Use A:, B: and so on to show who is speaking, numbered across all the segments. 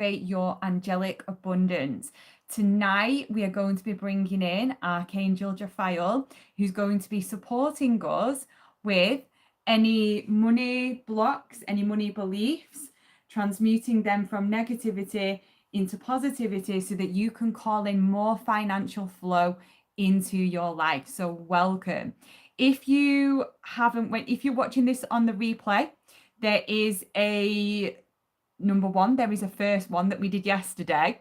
A: activate your angelic abundance. Tonight, we are going to be bringing in Archangel Jophiel, who's going to be supporting us with any money blocks, any money beliefs, transmuting them from negativity into positivity so that you can call in more financial flow into your life. So welcome. If you haven't if you're watching this on the replay, there is a number one, there is a first one that we did yesterday,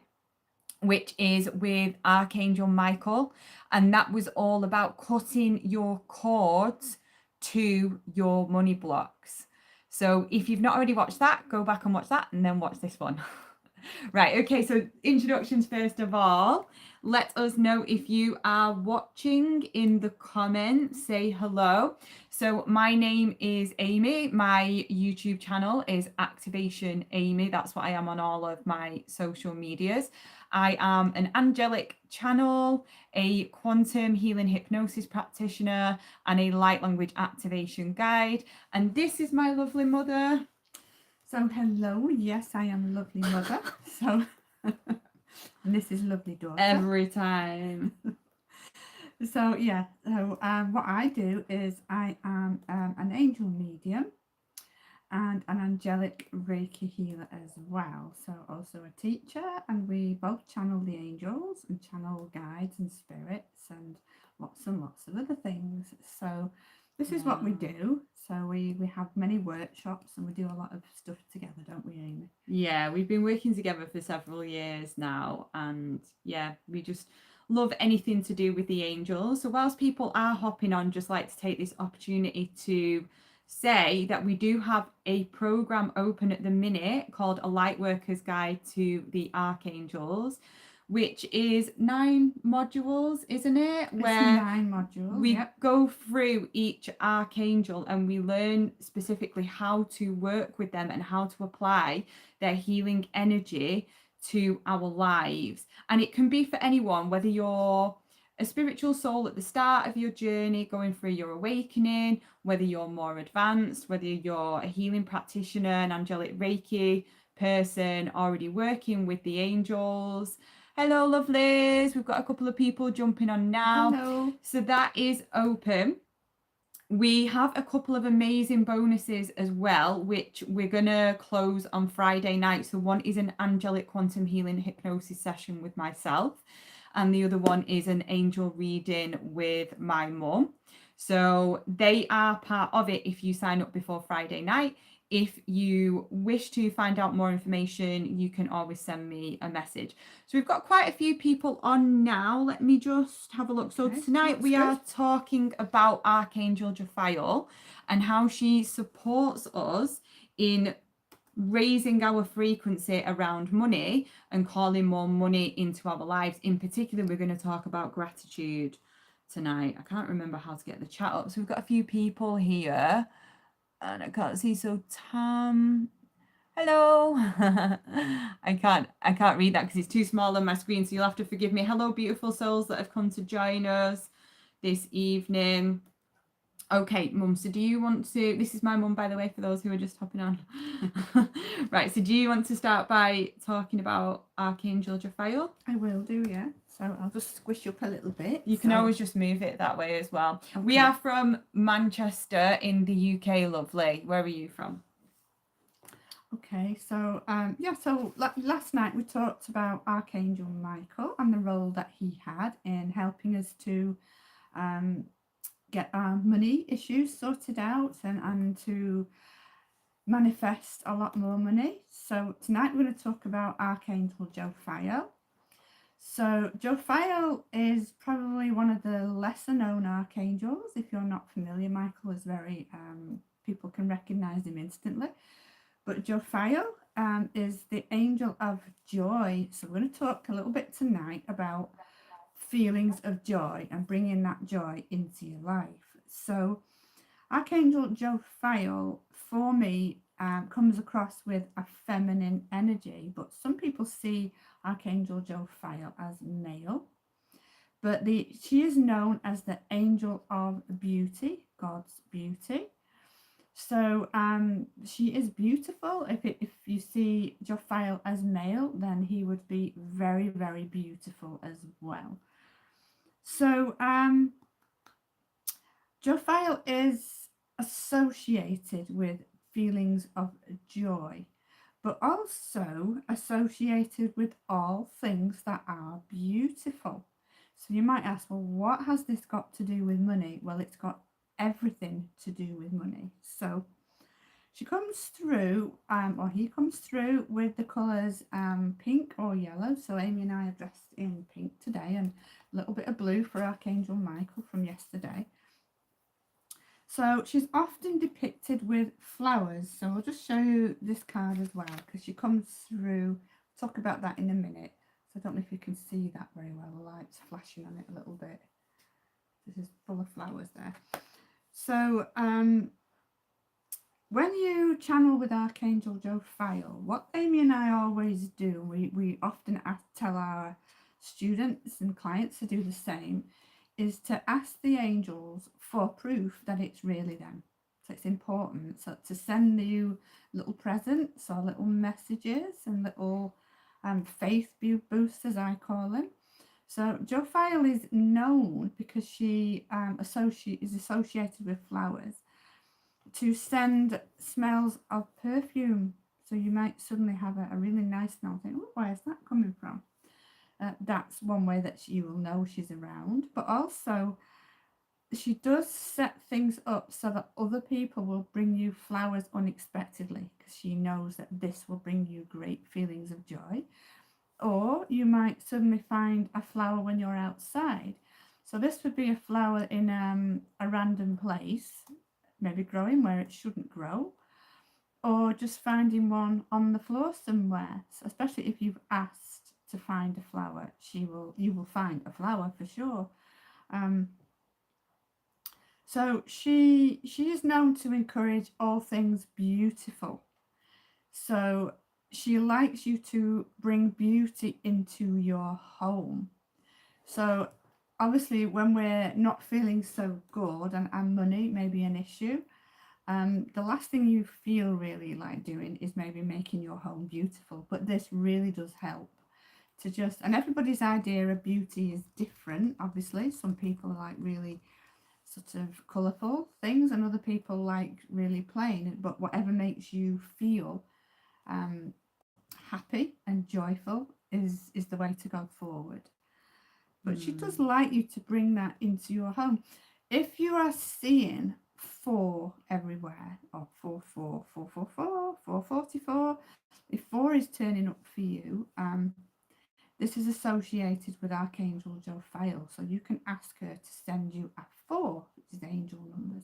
A: which is with Archangel Michael, and that was all about cutting your cords to your money blocks. So if you've not already watched that, go back and watch that and then watch this one. Right, okay, so introductions first of all. Let us know if you are watching in the comments, say hello. So my name is Amy. My YouTube channel is Activation Amy. That's what I am on all of my social medias. I am an angelic channel, a quantum healing hypnosis practitioner, and a light language activation guide. And this is my lovely mother.
B: So hello, yes, I am lovely mother. So and this is lovely daughter.
A: Every time.
B: So yeah, so what I do is I am an angel medium and an angelic Reiki healer as well. So also a teacher, and we both channel the angels and channel guides and spirits and lots of other things. So this is what we do. So we have many workshops and we do a lot of stuff together, don't we, Amy?
A: Yeah, we've been working together for several years now, and yeah, we just love anything to do with the angels. So whilst people are hopping on, just like to take this opportunity to say that we do have a program open at the minute called a Lightworkers Guide to the Archangels, which is 9 modules, isn't it?
B: Where 9 modules.
A: We go through each archangel and we learn specifically how to work with them and how to apply their healing energy to our lives. And it can be for anyone, whether you're a spiritual soul at the start of your journey, going through your awakening, whether you're more advanced, whether you're a healing practitioner, an angelic Reiki person, already working with the angels. Hello, lovelies. We've got a couple of people jumping on now.
B: Hello.
A: So that is open. We have a couple of amazing bonuses as well, which we're going to close on Friday night. So one is an angelic quantum healing hypnosis session with myself, and the other one is an angel reading with my mum. So they are part of it if you sign up before Friday night. If you wish to find out more information, you can always send me a message. So we've got quite a few people on now. Let me just have a look. So tonight we are talking about Archangel Jophiel and how she supports us in raising our frequency around money and calling more money into our lives. In particular, we're going to talk about gratitude tonight. I can't remember how to get the chat up. So we've got a few people here. And I can't see. So Tam, hello. I can't read that because it's too small on my screen, so you'll have to forgive me. Hello, beautiful souls that have come to join us this evening. Okay, mum, so do you want to, this is my mum, by the way, for those who are just hopping on. Right, so do you want to start by talking about Archangel Jophiel?
B: I will do, yeah. So I'll just squish up a little bit.
A: You can always just move it that way as well. Okay. We are from Manchester in the UK, lovely. Where are you from?
B: Okay, so so last night we talked about Archangel Michael and the role that he had in helping us to get our money issues sorted out and to manifest a lot more money. So tonight we're going to talk about Archangel Jophiel. So Jophiel is probably one of the lesser known archangels. If you're not familiar, Michael is very, people can recognize him instantly. But Jophiel is the angel of joy. So we're going to talk a little bit tonight about feelings of joy and bringing that joy into your life. So Archangel Jophiel, for me, comes across with a feminine energy, but some people see Archangel Jophiel as male. But she is known as the angel of beauty, God's beauty. So she is beautiful. If you see Jophiel as male, then he would be very, very beautiful as well. So Jophiel is associated with feelings of joy, but also associated with all things that are beautiful. So you might ask, well, what has this got to do with money? Well, it's got everything to do with money. So she comes through, or he comes through with the colours pink or yellow. So Amy and I are dressed in pink today, and a little bit of blue for Archangel Michael from yesterday. So she's often depicted with flowers. So I'll just show you this card as well, because she comes through. Talk about that in a minute. So I don't know if you can see that very well. The light's flashing on it a little bit. This is full of flowers there. So when you channel with Archangel Jophiel, what Amy and I always do, we often tell our students and clients to do the same, is to ask the angels for proof that it's really them. So it's important. So to send you little presents or little messages and little faith boosters, I call them. So Jophiel is known because she is associated with flowers, to send smells of perfume. So you might suddenly have a really nice smell, think, oh, where is that coming from? That's one way that you will know she's around. But also, she does set things up so that other people will bring you flowers unexpectedly, because she knows that this will bring you great feelings of joy. Or you might suddenly find a flower when you're outside. So this would be a flower in a random place, maybe growing where it shouldn't grow, or just finding one on the floor somewhere. So especially if you've asked to find a flower, you will find a flower for sure. So she is known to encourage all things beautiful. So she likes you to bring beauty into your home. So obviously when we're not feeling so good and money may be an issue, the last thing you feel really like doing is maybe making your home beautiful. But this really does help to just, and everybody's idea of beauty is different, obviously. Some people like really sort of colourful things, and other people like really plain. But whatever makes you feel happy and joyful is the way to go forward. But she does like you to bring that into your home. If you are seeing 4 everywhere, or 444, 444, 444, if 4 is turning up for you, this is associated with Archangel Jophiel. So you can ask her to send you a 4, which is angel numbers.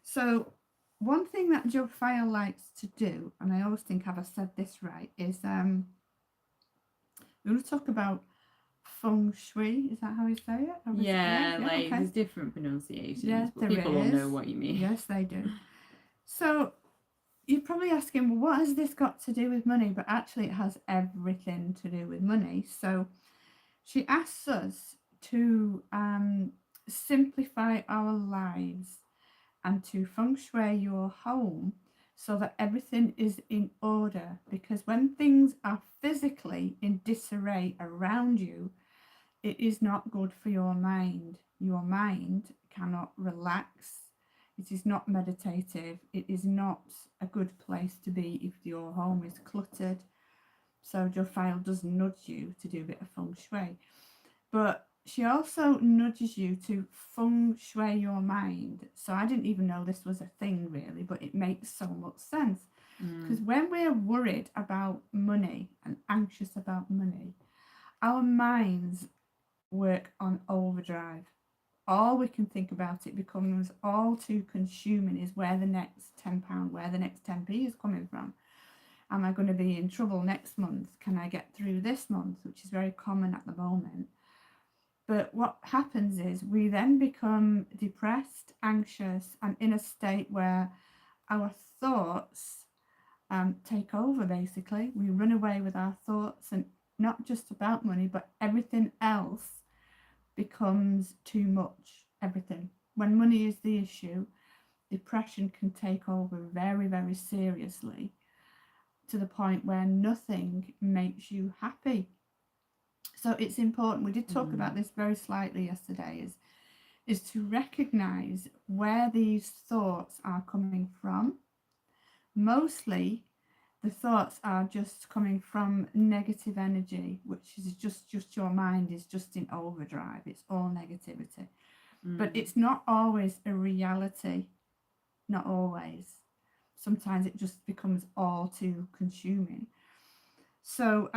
B: So one thing that Jophiel likes to do, and I always think have I said this right, is we're going to talk about feng shui. Is that how you say it?
A: Yeah, like okay. There's different pronunciations.
B: Yes,
A: but people will know what you mean.
B: Yes, they do. So you're probably asking, well, what has this got to do with money? But actually it has everything to do with money. So she asks us to simplify our lives and to feng shui your home so that everything is in order. Because when things are physically in disarray around you, it is not good for your mind. Your mind cannot relax. It is not meditative. It is not a good place to be if your home is cluttered. So Jophiel does nudge you to do a bit of feng shui. But she also nudges you to feng shui your mind. So I didn't even know this was a thing really, but it makes so much sense. Because when we're worried about money and anxious about money, our minds work on overdrive. All we can think about, it becomes all too consuming, is where the next £10, where the next 10p is coming from. Am I going to be in trouble next month? Can I get through this month? Which is very common at the moment. But what happens is we then become depressed, anxious, and in a state where our thoughts take over, basically. We run away with our thoughts, and not just about money, but everything else becomes too much. Everything. When money is the issue, depression can take over very, very seriously, to the point where nothing makes you happy. So it's important, we did talk about this very slightly yesterday, is to recognize where these thoughts are coming from. Mostly the thoughts are just coming from negative energy, which is just your mind is just in overdrive. It's all negativity. But it's not always a reality. Not always. Sometimes it just becomes all too consuming. So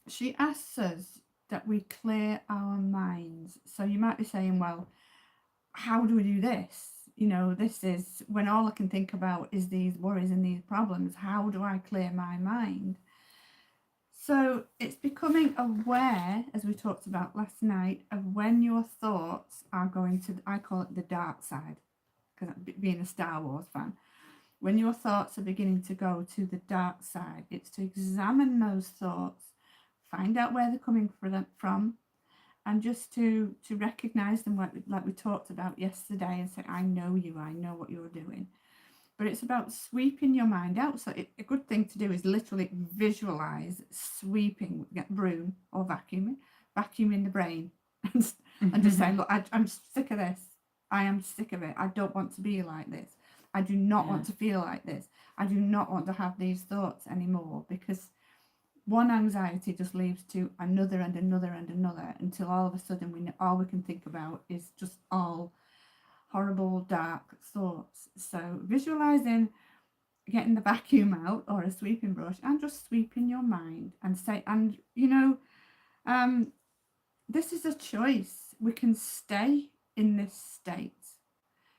B: she asks us that we clear our minds. So you might be saying, well, how do we do this? You know, this is when all I can think about is these worries and these problems. How do I clear my mind? So it's becoming aware, as we talked about last night, of when your thoughts are going to, I call it the dark side, because being a Star Wars fan, when your thoughts are beginning to go to the dark side, it's to examine those thoughts, find out where they're coming from, and just to recognize them, like we talked about yesterday, and say, I know you, I know what you're doing. But it's about sweeping your mind out. So a good thing to do is literally visualize sweeping, get broom or vacuuming the brain and just say, look, I'm sick of this. I am sick of it. I don't want to be like this. I do not want to feel like this. I do not want to have these thoughts anymore, because one anxiety just leads to another and another and another, until all of a sudden all we can think about is just all horrible dark thoughts. So visualizing getting the vacuum out or a sweeping brush and just sweeping your mind and say, and this is a choice. We can stay in this state.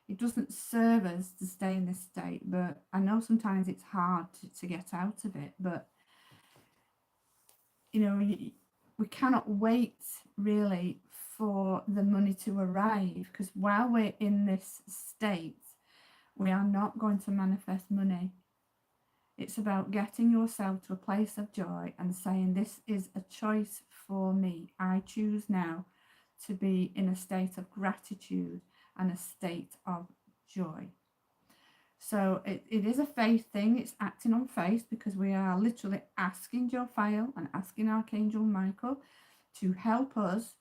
B: It doesn't serve us to stay in this state, but I know sometimes it's hard to get out of it. But we cannot wait really for the money to arrive, because while we're in this state, we are not going to manifest money. It's about getting yourself to a place of joy and saying, this is a choice for me. I choose now to be in a state of gratitude and a state of joy. So it is a faith thing. It's acting on faith, because we are literally asking Jophiel and asking Archangel Michael to help us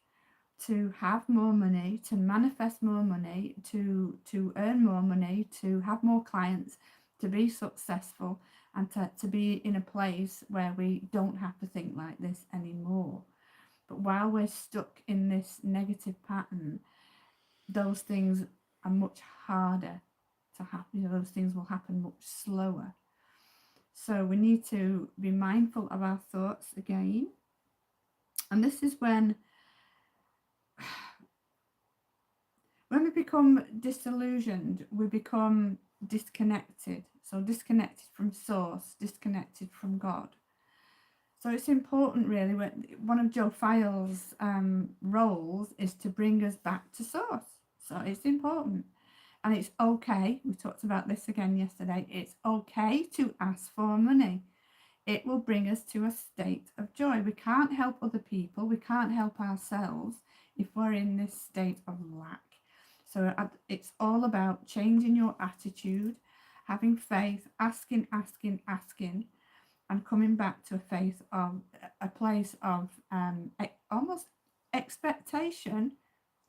B: to have more money, to manifest more money, to earn more money, to have more clients, to be successful, and to be in a place where we don't have to think like this anymore. But while we're stuck in this negative pattern, those things are much harder to happen. Those things will happen much slower. So we need to be mindful of our thoughts again. And this is when we become disillusioned, we become disconnected. So disconnected from source, disconnected from God. So it's important, really, one of Jophiel's roles is to bring us back to source. So it's important. And it's okay, we talked about this again yesterday, it's okay to ask for money. It will bring us to a state of joy. We can't help other people, we can't help ourselves if we're in this state of lack. So it's all about changing your attitude, having faith, asking, and coming back to a place of almost expectation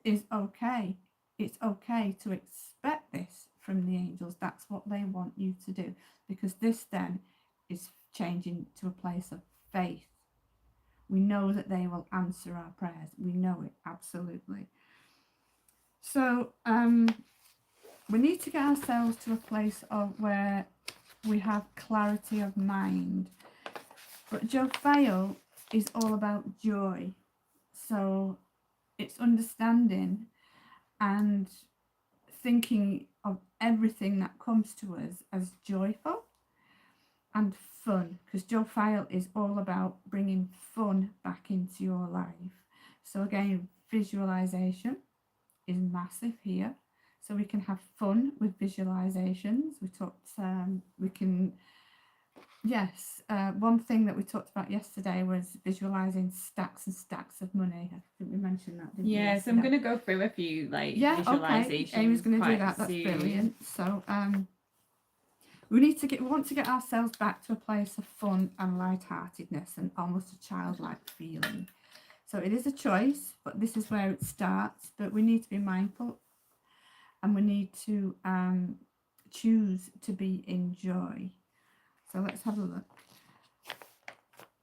B: is okay. It's okay to expect this from the angels. That's what they want you to do, because this then is changing to a place of faith. We know that they will answer our prayers. We know it, absolutely. So we need to get ourselves to a place of where we have clarity of mind. But Jophiel is all about joy. So it's understanding and thinking of everything that comes to us as joyful and fun, because Jophiel is all about bringing fun back into your life. So again, visualization is massive here. So we can have fun with visualizations. We talked, we can Yes, one thing that we talked about yesterday was visualizing stacks and stacks of money. I think we mentioned that, didn't we?
A: Yeah, so I'm going to go through a few like visualizations.
B: Okay. Amy's going to do
A: quite
B: that. That's
A: soon.
B: brilliant. So we want to get ourselves back to a place of fun and lightheartedness and almost a childlike feeling. So it is a choice, but this is where it starts. But we need to be mindful, and we need to choose to be in joy. So let's have a look.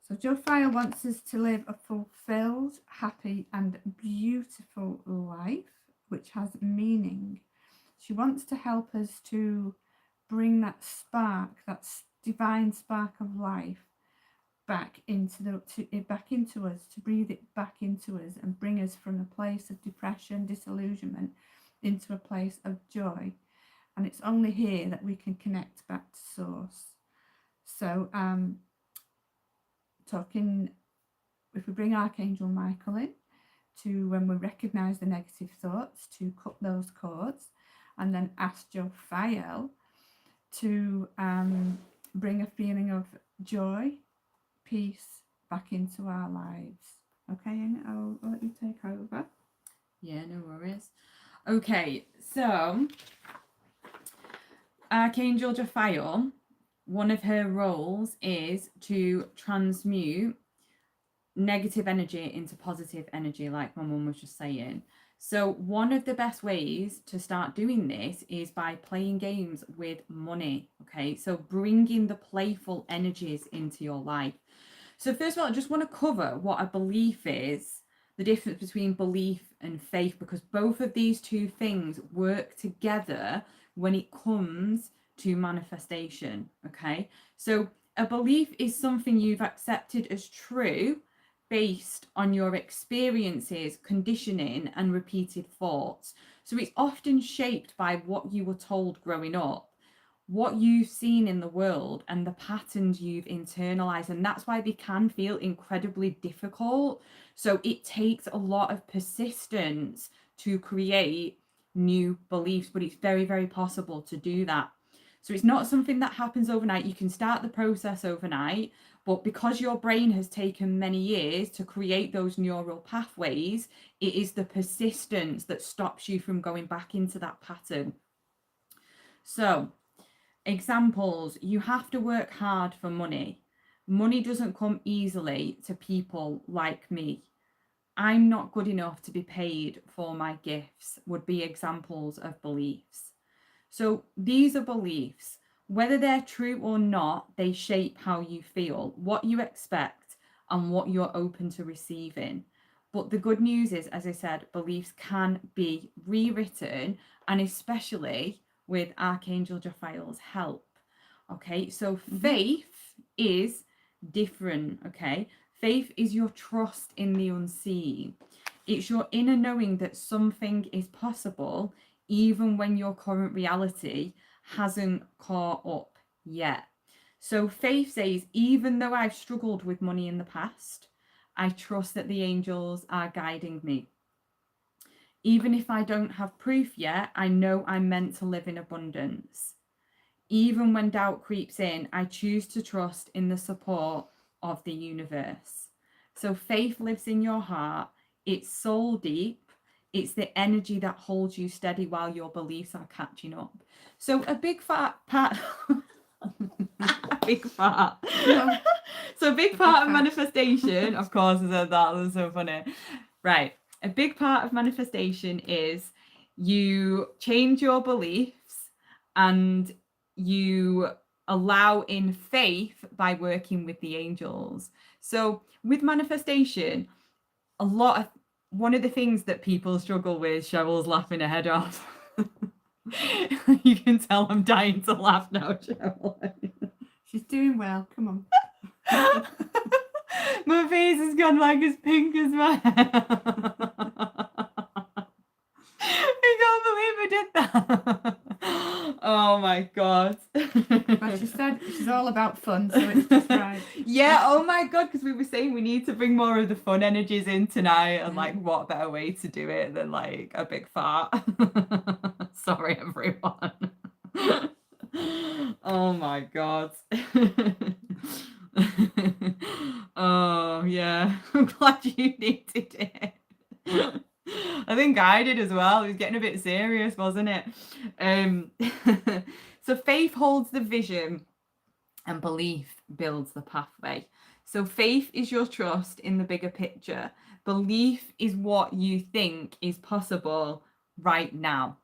B: So Jophiel wants us to live a fulfilled, happy and beautiful life, which has meaning. She wants to help us to bring that spark, that divine spark of life back into us, to breathe it back into us and bring us from a place of depression, disillusionment into a place of joy. And it's only here that we can connect back to source. So if we bring Archangel Michael in to, when we recognize the negative thoughts, to cut those cords, and then ask Jophiel to bring a feeling of joy, peace back into our lives. Okay, and I'll let you take over.
A: Yeah, no worries. Okay, so Archangel Jophiel, one of her roles is to transmute negative energy into positive energy, like my mum was just saying. So one of the best ways to start doing this is by playing games with money. Okay, so bringing the playful energies into your life. So first of all, I just want to cover what a belief is, the difference between belief and faith, because both of these two things work together when it comes to manifestation. Okay, so a belief is something you've accepted as true based on your experiences, conditioning, and repeated thoughts. So it's often shaped by what you were told growing up, what you've seen in the world, and the patterns you've internalized. And that's why they can feel incredibly difficult. So it takes a lot of persistence to create new beliefs, but it's very, very possible to do that. So it's not something that happens overnight. You can start the process overnight, but because your brain has taken many years to create those neural pathways, it is the persistence that stops you from going back into that pattern. So, examples: you have to work hard for money. Money doesn't come easily to people like me. I'm not good enough to be paid for my gifts, would be examples of beliefs. So these are beliefs. Whether they're true or not, they shape how you feel, what you expect, and what you're open to receiving. But the good news is, as I said, beliefs can be rewritten, and especially with Archangel Jophiel's help. Okay, so faith is different. Okay, faith is your trust in the unseen. It's your inner knowing that something is possible even when your current reality hasn't caught up yet. So faith says, even though I've struggled with money in the past, I trust that the angels are guiding me. Even if I don't have proof yet, I know I'm meant to live in abundance. Even when doubt creeps in, I choose to trust in the support of the universe. So faith lives in your heart. It's soul deep. It's the energy that holds you steady while your beliefs are catching up. So a big fat part, a big part. So a big part of manifestation, of course, I said that was so funny. Right. A big part of manifestation is you change your beliefs and you allow in faith by working with the angels. So with manifestation, one of the things that people struggle with, Cheryl's laughing her head off. You can tell I'm dying to laugh now, Cheryl.
B: She's doing well. Come on.
A: My face has gone like as pink as my hair. I can't believe I did that. Oh my god.
B: But she said she's all about fun, so it's just right.
A: Yeah, oh my god, because we were saying we need to bring more of the fun energies in tonight, and like what better way to do it than like a big fart. Sorry everyone. Oh my God. Oh yeah, I'm glad you needed it. I think I did as well. It was getting a bit serious, wasn't it? Um, so faith holds the vision and belief builds the pathway. So faith is your trust in the bigger picture. Belief is what you think is possible right now.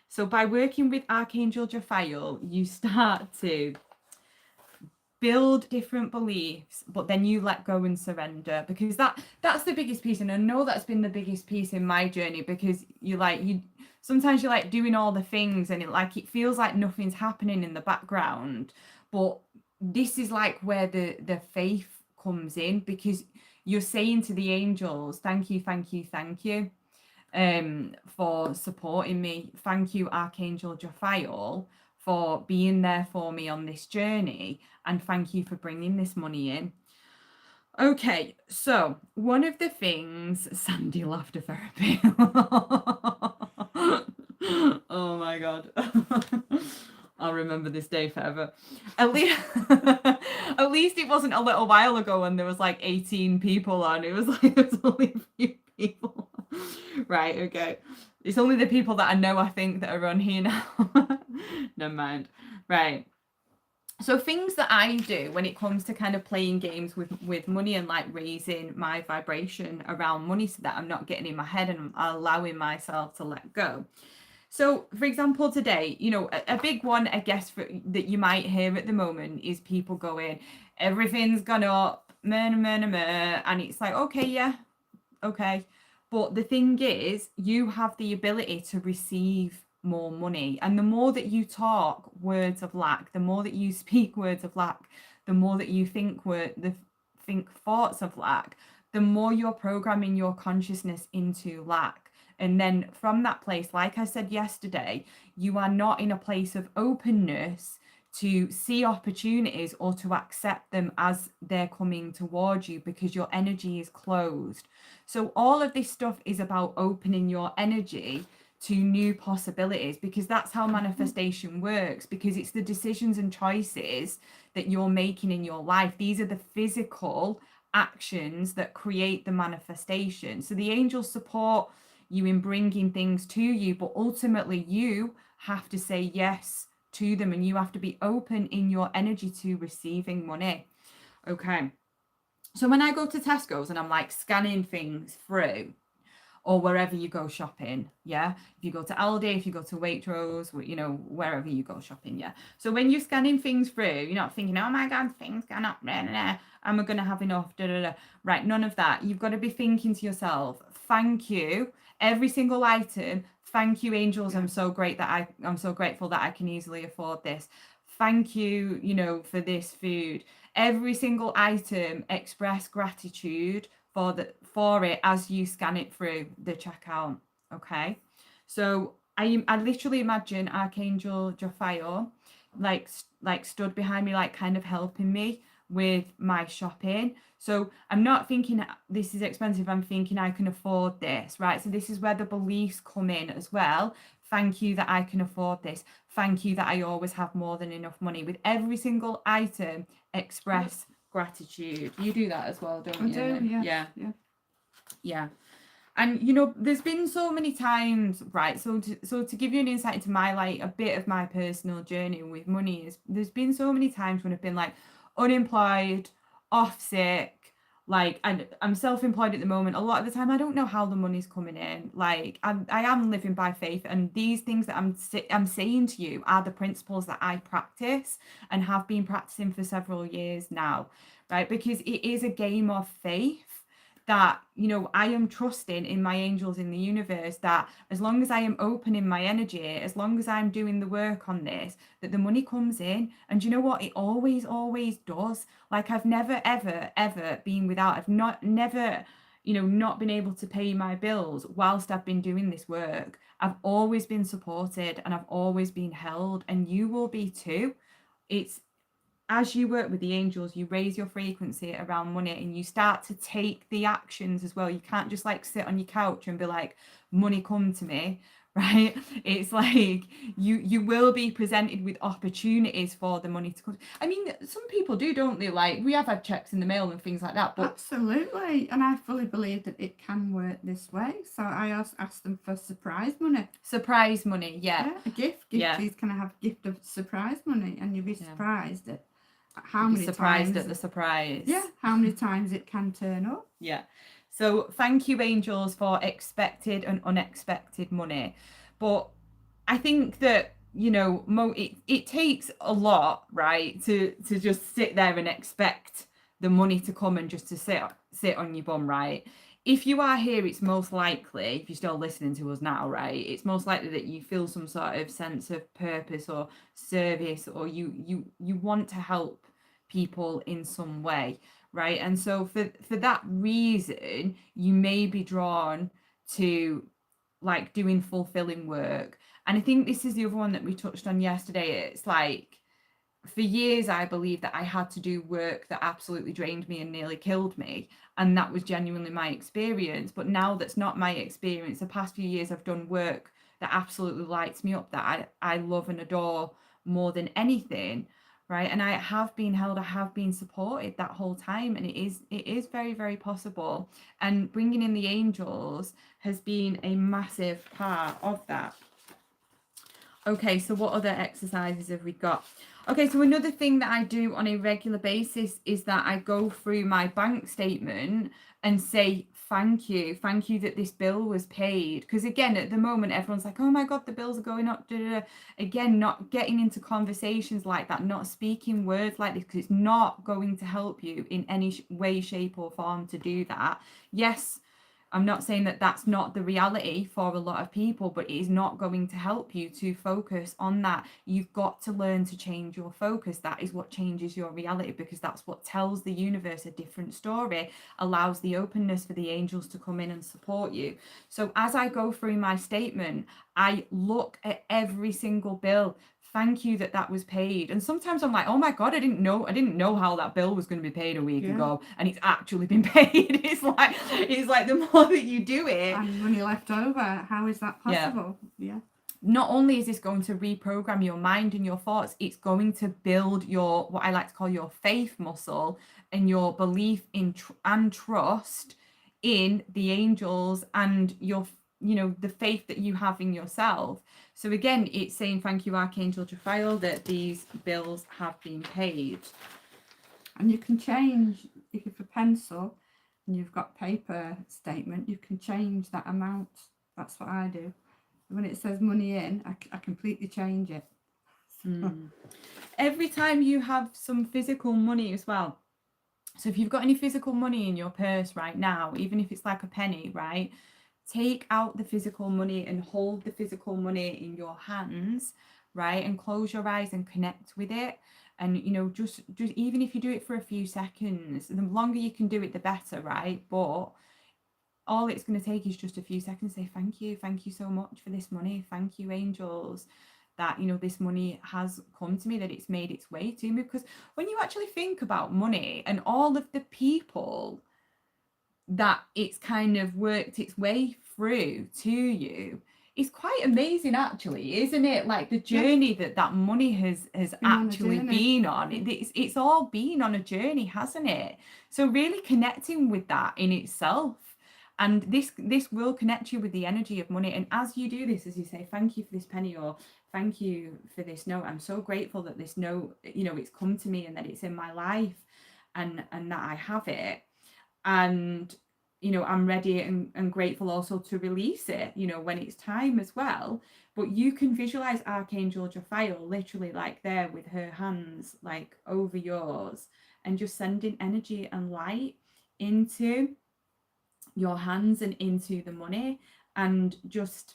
A: So by working with Archangel Jophiel, you start to build different beliefs, but then you let go and surrender, because that's the biggest piece. And I know that's been the biggest piece in my journey, because you sometimes you're like doing all the things and it feels like nothing's happening in the background. But this is like where the faith comes in, because you're saying to the angels, thank you, thank you, thank you for supporting me. Thank you, Archangel Jophiel, for being there for me on this journey, and thank you for bringing this money in. Okay, so one of the things, Sandy laughter therapy. Oh my God. I'll remember this day forever. At least, at least it wasn't a little while ago when there was like 18 people on. It was like there's only a few people. Right, okay. It's only the people that I know, I think, that are on here now. Never mind. Right. So things that I do when it comes to kind of playing games with money and like raising my vibration around money, so that I'm not getting in my head and I'm allowing myself to let go. So, for example, today, a big one, I guess, that you might hear at the moment is people going, everything's gone up, meh, meh, meh, and it's like, okay, yeah, okay. But the thing is, you have the ability to receive more money. And the more that you talk words of lack, the more that you speak words of lack, the more that you think thoughts of lack, the more you're programming your consciousness into lack. And then from that place, like I said yesterday, you are not in a place of openness to see opportunities or to accept them as they're coming towards you, because your energy is closed. So all of this stuff is about opening your energy to new possibilities, because that's how manifestation works, because it's the decisions and choices that you're making in your life. These are the physical actions that create the manifestation. So the angels support you in bringing things to you, but ultimately you have to say yes to them, and you have to be open in your energy to receiving money. Okay. So when I go to Tesco's and I'm like scanning things through, or wherever you go shopping, yeah, if you go to Aldi, if you go to Waitrose, wherever you go shopping, yeah. So when you're scanning things through, you're not thinking, oh my God, things gone up, am I gonna have enough, right? None of that. You've got to be thinking to yourself, thank you, every single item. Thank you, angels. I'm so grateful that I can easily afford this. Thank you, for this food. Every single item, express gratitude for it as you scan it through the checkout. Okay, so I literally imagine Archangel Jophiel like stood behind me, like kind of helping me with my shopping. So I'm not thinking this is expensive, I'm thinking I can afford this, right? So this is where the beliefs come in as well. Thank you that I can afford this. Thank you that I always have more than enough money. With every single item, express gratitude. You do that as well, don't you?
B: I do,
A: Yeah.
B: Yeah.
A: And there's been so many times, right? So to give you an insight into my a bit of my personal journey with money, is there's been so many times when I've been like unemployed, off sick, I'm self-employed at the moment. A lot of the time I don't know how the money's coming in. I am living by faith, and these things that I'm saying to you are the principles that I practice and have been practicing for several years now, right? Because it is a game of faith that I am trusting in my angels in the universe, that as long as I am open in my energy, as long as I'm doing the work on this, that the money comes in. And you know what, it always does. I've never ever been without. I've never not been able to pay my bills whilst I've been doing this work. I've always been supported and I've always been held, and you will be too. It's as you work with the angels, you raise your frequency around money and you start to take the actions as well. You can't just sit on your couch and be like, money come to me, right? It's like you will be presented with opportunities for the money to come. I mean, some people do, don't they? Like, we have had checks in the mail and things like that, but
B: absolutely, and I fully believe that it can work this way. So I asked them for surprise money.
A: surprise money, yeah,
B: A gift.
A: yeah.
B: Please, can I have a gift of surprise money? And you'll be surprised at how
A: You'd be
B: many
A: surprised
B: times.
A: at the surprise.
B: Yeah, how many times it can turn up.
A: Yeah. So thank you, angels, for expected and unexpected money. But I think that, you know, it takes a lot, right, to just sit there and expect the money to come and just to sit on your bum, right? If you are here, it's most likely, if you're still listening to us now, right, it's most likely that you feel some sort of sense of purpose or service, or you want to help people in some way, right? And so for that reason, you may be drawn to like doing fulfilling work. And I think this is the other one that we touched on yesterday. It's like, for years I believed that I had to do work that absolutely drained me and nearly killed me, and that was genuinely my experience. But now that's not my experience. The past few years I've done work that absolutely lights me up, that I love and adore more than anything, right? And I have been held, I have been supported that whole time, and it is very, very possible. And bringing in the angels has been a massive part of that. Okay, so what other exercises have we got? Okay, so another thing that I do on a regular basis is that I go through my bank statement and say, thank you that this bill was paid. Because again, at the moment, everyone's like, oh my God, the bills are going up. Da, da, da. Again, not getting into conversations like that, not speaking words like this, because it's not going to help you in any way, shape or form to do that. Yes, I'm not saying that that's not the reality for a lot of people, but it is not going to help you to focus on that. You've got to learn to change your focus. That is what changes your reality, because that's what tells the universe a different story, allows the openness for the angels to come in and support you. So as I go through my statement, I look at every single bill. Thank you that was paid. And sometimes I'm like, oh my God, I didn't know how that bill was going to be paid a week ago, and it's actually been paid. It's like the more that you do it,
B: and money left over, how is that possible? Yeah.
A: Not only is this going to reprogram your mind and your thoughts, it's going to build your, what I like to call your faith muscle, and your belief in and trust in the angels, and your, you know, the faith that you have in yourself. So again, it's saying, thank you, Archangel Jophiel, that these bills have been paid.
B: And you can change, if you've a pencil and you've got paper statement, you can change that amount. That's what I do. When it says money in, I completely change it.
A: Every time you have some physical money as well. So if you've got any physical money in your purse right now, even if it's like a penny, right? Take out the physical money and hold the physical money in your hands, right? And close your eyes and connect with it. And, you know, just even if you do it for a few seconds, the longer you can do it, the better, right? But all it's going to take is just a few seconds. Say, thank you so much for this money. Thank you, angels, that, you know, this money has come to me, that it's made its way to me. Because when you actually think about money and all of the people that it's kind of worked its way through to you, it's quite amazing, actually, isn't it? Like the journey that money has actually been on. It's all been on a journey, hasn't it? So really connecting with that in itself. And this will connect you with the energy of money. And as you do this, as you say, thank you for this penny, or thank you for this note, I'm so grateful that this note, you know, it's come to me and that it's in my life, and that I have it. And, you know, I'm ready and grateful also to release it, you know, when it's time as well. But you can visualize Archangel Jophiel literally like there with her hands like over yours, and just sending energy and light into your hands and into the money, and just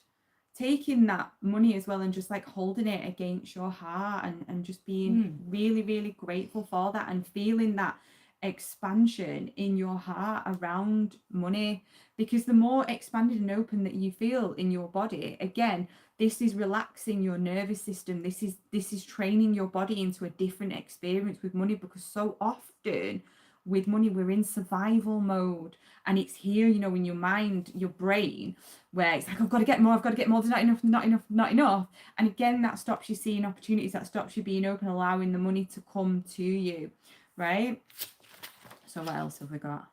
A: taking that money as well and just like holding it against your heart, and just being really, really grateful for that, and feeling that expansion in your heart around money. Because the more expanded and open that you feel in your body, again, this is relaxing your nervous system. This is training your body into a different experience with money, because so often with money, we're in survival mode, and it's here, you know, in your mind, your brain, where it's like, I've got to get more, there's not enough, not enough. And again, that stops you seeing opportunities, that stops you being open, allowing the money to come to you, right? So what else have we got?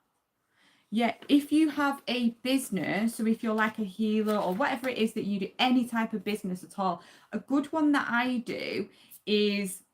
A: Yeah, if you have a business, so if you're like a healer or whatever it is that you do, any type of business at all, a good one that I do is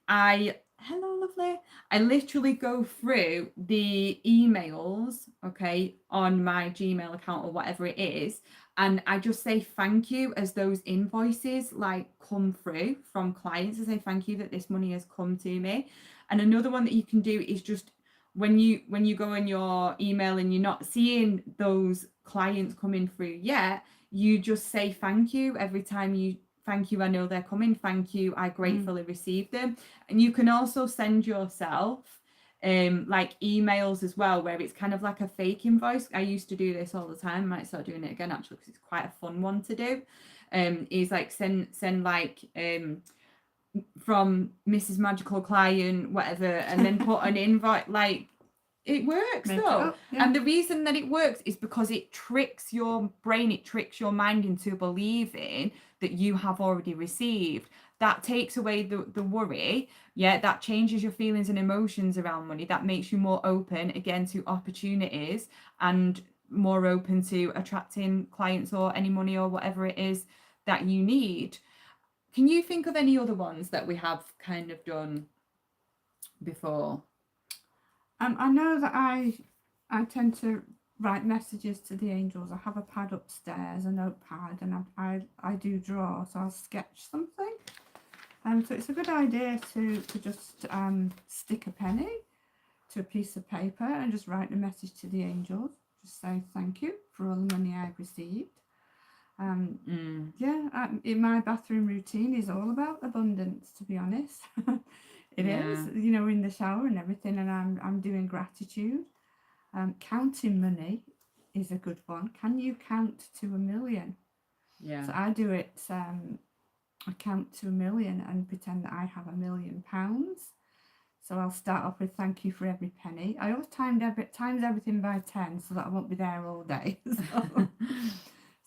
A: hello lovely, I literally go through the emails, okay, on my Gmail account or whatever it is, and I just say thank you as those invoices like come through from clients. I say thank you that this money has come to me. And another one that you can do is just when you go in your email and you're not seeing those clients coming through yet, you just say thank you every time you thank you, I know they're coming, thank you, I gratefully received them. And you can also send yourself like emails as well, where it's kind of like a fake invoice. I used to do this all the time, might start doing it again actually, because it's quite a fun one to do. Is like send like from Mrs. Magical Client, whatever, and then put an invite. Like, it works though. Yeah. And the reason that it works is because it tricks your brain, it tricks your mind into believing that you have already received. That takes away the worry. Yeah, that changes your feelings and emotions around money. That makes you more open again to opportunities and more open to attracting clients or any money or whatever it is that you need. Can you think of any other ones that we have kind of done before?
B: I know that I tend to write messages to the angels. I have a pad upstairs, a notepad, and I do draw, so I'll sketch something. So it's a good idea to just stick a penny to a piece of paper and just write a message to the angels. Just say thank you for all the money I've received. Yeah, in my bathroom routine is all about abundance, to be honest. It is, you know, in the shower and everything, and I'm doing gratitude. Counting money is a good one. Can you count to 1 million? Yeah. So I do it. I count to 1 million and pretend that I have £1 million. So I'll start off with thank you for every penny. I always times everything by 10 so that I won't be there all day.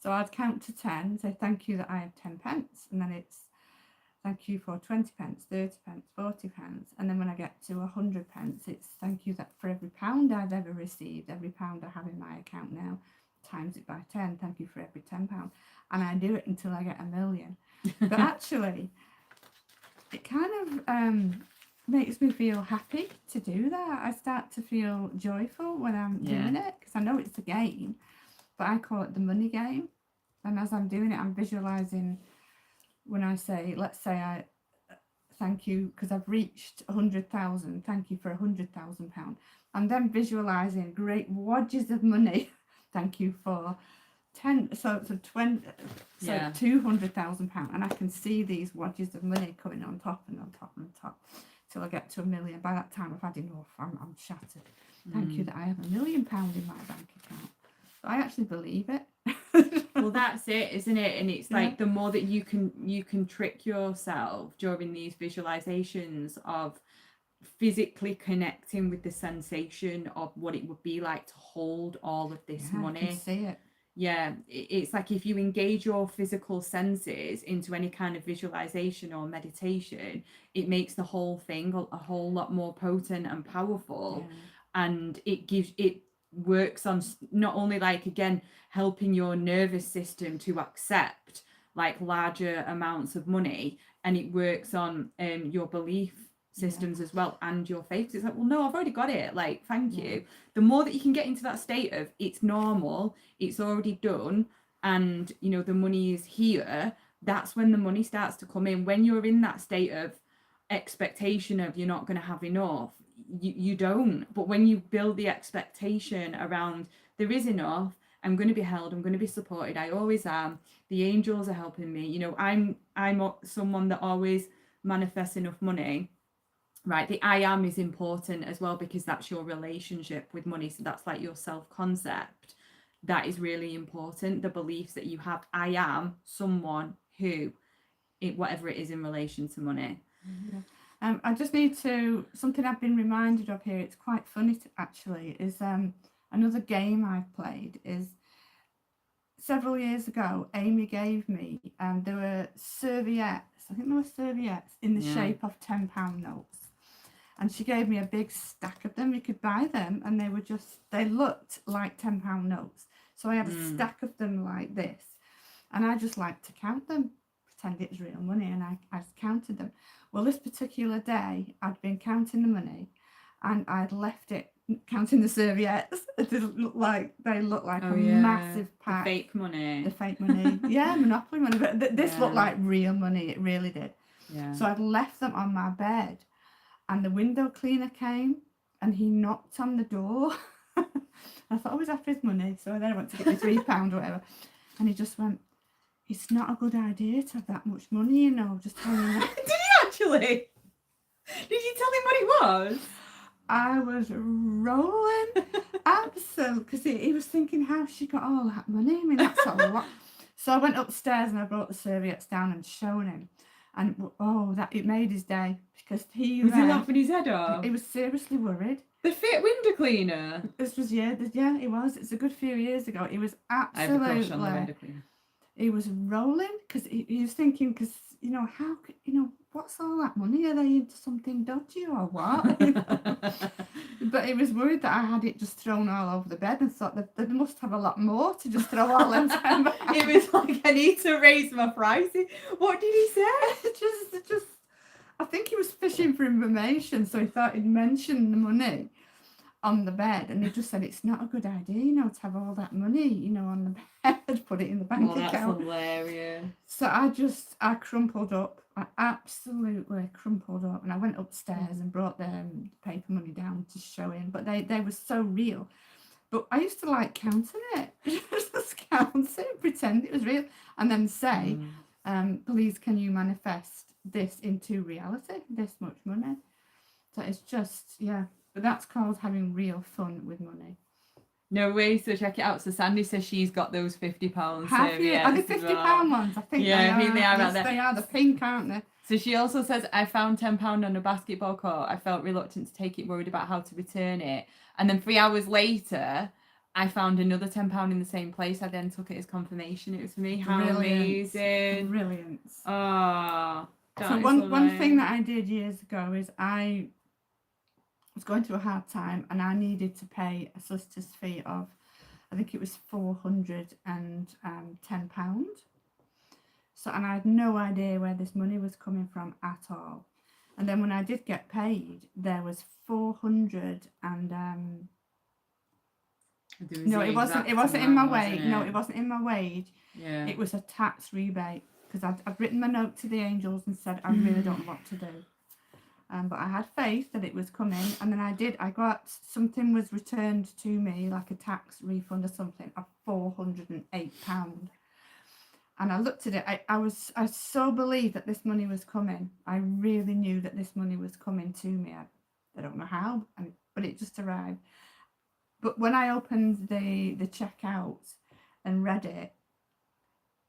B: So I'd count to 10, say thank you that I have 10 pence, and then it's thank you for 20 pence, 30 pence, 40 pence, and then when I get to 100 pence, it's thank you that for every pound I've ever received, every pound I have in my account now, times it by 10, thank you for every £10, and I do it until I get 1 million. But actually, it kind of makes me feel happy to do that. I start to feel joyful when I'm doing it, because I know it's a game, but I call it the money game. And as I'm doing it, I'm visualizing when I say, let's say I thank you because I've reached 100,000, thank you for £100,000. I'm then visualizing great wadges of money, thank you for 200,000 pounds, and I can see these wadges of money coming on top and on top and on top till I get to 1 million. By that time I've had enough. I'm shattered. Thank you that I have £1 million in my bank account. So I actually believe it.
A: Well, that's it, isn't it? And it's like the more that you can trick yourself during these visualizations of physically connecting with the sensation of what it would be like to hold all of this money.
B: I can see it.
A: Yeah, it's like if you engage your physical senses into any kind of visualization or meditation, it makes the whole thing a whole lot more potent and powerful. And it works on not only like, again, helping your nervous system to accept like larger amounts of money, and it works on your belief systems as well, and your faith. It's like, well, no, I've already got it, like, thank you. The more that you can get into that state of it's normal, it's already done, and you know the money is here, that's when the money starts to come in. When you're in that state of expectation of you're not going to have enough, you don't. But when you build the expectation around there is enough, I'm going to be held, I'm going to be supported, I always am, the angels are helping me, you know, I'm someone that always manifests enough money, right? The I am is important as well, because that's your relationship with money. So that's like your self-concept. That is really important. The beliefs that you have, I am someone who, whatever it is in relation to money.
B: I just need to, something I've been reminded of here, it's quite funny actually, is another game I've played is several years ago, Amy gave me, there were serviettes, I think there were serviettes in the shape of £10 notes. And she gave me a big stack of them. You could buy them and they looked like £10 notes. So I had a stack of them like this. And I just liked to count them, pretend it was real money, and I just counted them. Well, this particular day, I'd been counting the money and I'd left it counting the serviettes. They look like massive pack.
A: The fake money.
B: The fake money. Yeah, Monopoly money. But this looked like real money. It really did.
A: Yeah.
B: So I'd left them on my bed. And the window cleaner came and he knocked on the door. I thought I was after his money, so then I went to get me £3 or whatever. And he just went, "It's not a good idea to have that much money, you know, just telling you."
A: Did he actually? Did you tell him what it was?
B: I was rolling. Absolutely. Because he was thinking, how she got all that money? I mean, that's a lot. So I went upstairs and I brought the serviettes down and shown him. And it made his day, because he
A: was laughing his head off.
B: He was seriously worried.
A: The fit window cleaner.
B: This was it was. It's a good few years ago. He was absolutely.
A: I have a crush on the window cleaner.
B: He was rolling because he was thinking, because how could what's all that money? Are they into something dodgy or what? But he was worried that I had it just thrown all over the bed and thought that they must have a lot more to just throw all them down.
A: It was like, I need to raise my prices. What did he say?
B: just I think he was fishing for information, so he thought he'd mention the money on the bed, and he just said it's not a good idea, to have all that money, on the bed, put it in the bank account.
A: That's hilarious.
B: So I crumpled up. I absolutely crumpled up, and I went upstairs and brought the paper money down to show him. But they were so real. But I used to like counting it. Just count it, pretend it was real, and then say, please can you manifest this into reality, this much money. So it's just, but that's called having real fun with money.
A: No way, so check it out. So Sandy says she's got those £50
B: Have you? Are they £50 ones? I think they are.
A: I think they are.
B: Yes, they are. The pink, aren't they?
A: So she also says, I found £10 on a basketball court. I felt reluctant to take it, worried about how to return it. And then 3 hours later, I found another £10 in the same place. I then took it as confirmation. It was for me. How amazing.
B: Brilliant.
A: Oh,
B: so one thing that I did years ago is I was going through a hard time and I needed to pay a solicitor's fee of, I think it was £410. So, and I had no idea where this money was coming from at all. And then when I did get paid, there was 400 and no, it wasn't in my wage. No, it wasn't in my wage.
A: Yeah.
B: It was a tax rebate, because I'd written my note to the angels and said I really don't know what to do. But I had faith that it was coming, and then I got something was returned to me, like a tax refund or something, of £408. And I looked at it. I so believed that this money was coming. I really knew that this money was coming to me. I don't know how, but it just arrived. But when I opened the check out and read it,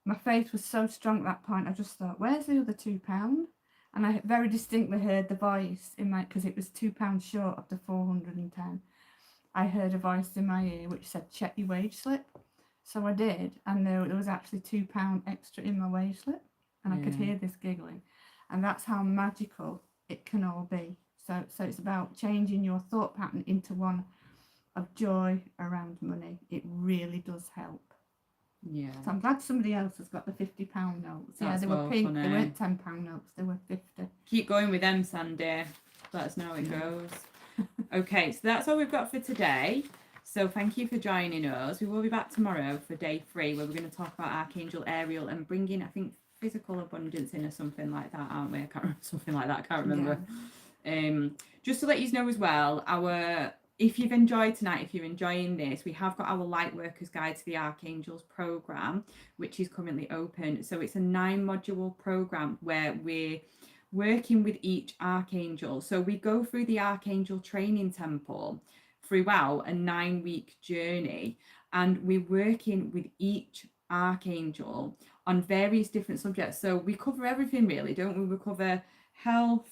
B: my faith was so strong at that point. I just thought, where's the other £2? And I very distinctly heard the voice in my, because it was £2 short of the 410. I heard a voice in my ear which said, check your wage slip. So I did, and there was actually £2 extra in my wage slip, and I could hear this giggling. And that's how magical it can all be. So it's about changing your thought pattern into one of joy around money. It really does help.
A: Yeah.
B: So I'm glad somebody else has got the £50 notes.
A: That's
B: they were
A: well
B: pink.
A: funny.
B: They weren't £10 notes. They were 50.
A: Keep going with them, Sandy. Let us know how it goes. Okay, so that's all we've got for today. So thank you for joining us. We will be back tomorrow for day 3, where we're going to talk about Archangel Ariel and bringing, I think, physical abundance in or something like that, aren't we? I can't remember, something like that. I can't remember. Yeah. Just to let you know as well, if you've enjoyed tonight, if you're enjoying this, we have got our Lightworkers Guide to the Archangels program, which is currently open. So it's a 9-module program where we're working with each archangel. So we go through the Archangel Training Temple throughout a 9-week journey, and we're working with each archangel on various different subjects. So we cover everything really, don't we? We cover health,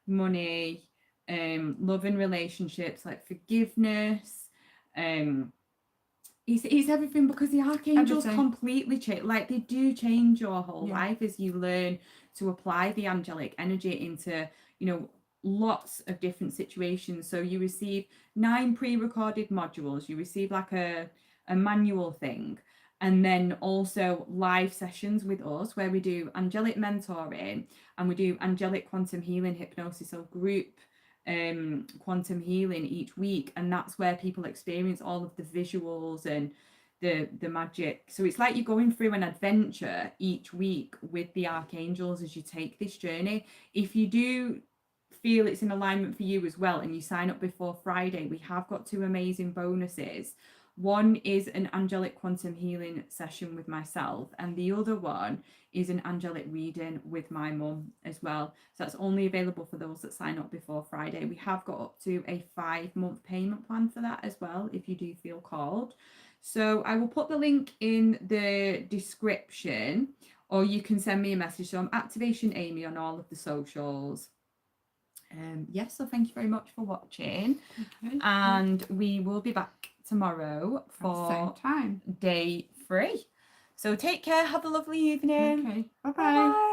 A: money, love and relationships, like forgiveness. It's everything, because the archangels completely change, like they do change your whole life as you learn to apply the angelic energy into, you know, lots of different situations. So you receive 9 pre-recorded modules, you receive like a manual thing, and then also live sessions with us where we do angelic mentoring and we do angelic quantum healing hypnosis, so group quantum healing each week, and that's where people experience all of the visuals and the magic. So it's like you're going through an adventure each week with the archangels as you take this journey. If you do feel it's in alignment for you as well and you sign up before Friday, we have got 2 amazing bonuses. One is an angelic quantum healing session with myself, and the other one is an angelic reading with my mum as well. So that's only available for those that sign up before Friday. We have got up to a 5-month payment plan for that as well, if you do feel called. So I will put the link in the description, or you can send me a message. So I'm Activation Amy on all of the socials. Yes, so thank you very much for watching. Okay. And we will be back tomorrow for
B: same time,
A: day 3. So take care, have a lovely evening.
B: Okay, bye-bye.